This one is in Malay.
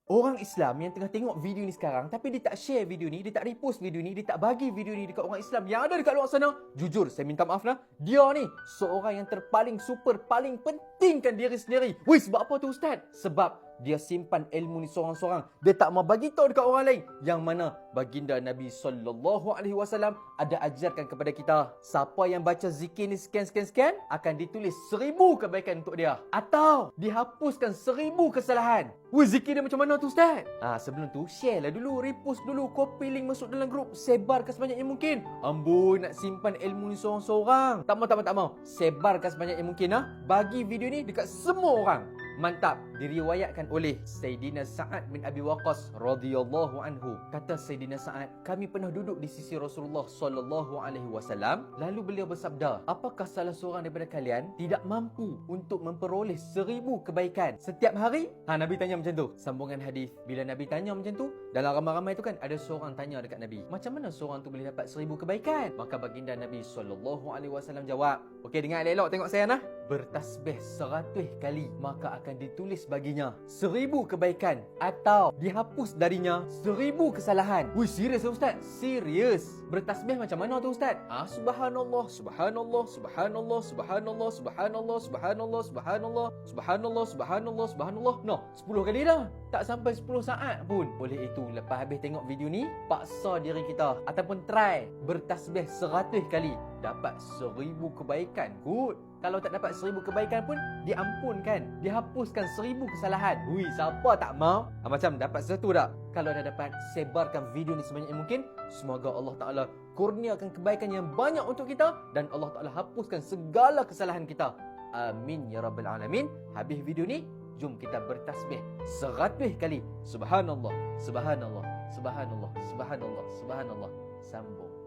Orang Islam yang tengah tengok video ni sekarang tapi dia tak share video ni, dia tak repost video ni, dia tak bagi video ni dekat orang Islam yang ada dekat luar sana, jujur saya minta maaf lah, dia ni seorang yang terpaling super, paling pentingkan diri sendiri. Wih, sebab apa tu Ustaz? Sebab dia simpan ilmu ni seorang-seorang. Dia tak mau bagi tahu dekat orang lain. Yang mana baginda Nabi SAW ada ajarkan kepada kita, siapa yang baca zikir ni sekian akan ditulis 1000 kebaikan untuk dia, atau dihapuskan 1000 kesalahan. Wih, zikir dia macam mana tu Ustaz? Sebelum tu share lah dulu, repost dulu, copy link masuk dalam grup, sebarkan sebanyak yang mungkin. Amboi, nak simpan ilmu ni seorang-seorang. Tak mau. Sebarkan sebanyak yang mungkin. Bagi video ni dekat semua orang. Mantap. Diriwayatkan oleh Sayyidina Sa'ad bin Abi Waqqas radhiyallahu anhu. Kata Sayyidina Sa'ad, kami pernah duduk di sisi Rasulullah sallallahu alaihi wasallam, lalu beliau bersabda, apakah salah seorang daripada kalian tidak mampu untuk memperoleh 1000 kebaikan setiap hari? Nabi tanya macam tu. Sambungan hadis, bila Nabi tanya macam tu, dalam ramai-ramai tu kan ada seorang tanya dekat Nabi, macam mana seorang tu boleh dapat 1000 kebaikan? Maka baginda Nabi sallallahu alaihi wasallam jawab, okey, dengar elok tengok saya nah. Bertasbih 100 kali maka akan ditulis baginya 1000 kebaikan, atau dihapus darinya 1000 kesalahan. Wih, serius Ustaz? Serius. Bertasbih macam mana tu Ustaz? Subhanallah, subhanallah, subhanallah, subhanallah, subhanallah, subhanallah, subhanallah, subhanallah, subhanallah, subhanallah. Noh, 10 kali dah. Tak sampai 10 saat pun. Oleh itu, lepas habis tengok video ni, paksa diri kita ataupun try bertasbih 100 kali, dapat 1000 kebaikan. Good. Kalau tak dapat 1000 kebaikan pun diampunkan, dihapuskan 1000 kesalahan. Ui, siapa tak mau? Macam dapat satu tak? Kalau dah dapat, sebarkan video ni sebanyak yang mungkin. Semoga Allah Ta'ala kurniakan kebaikan yang banyak untuk kita dan Allah Ta'ala hapuskan segala kesalahan kita. Amin ya Rabbal Alamin. Habis video ni, jom kita bertasbih 100 kali. Subhanallah, subhanallah, subhanallah, subhanallah, subhanallah. Sambung.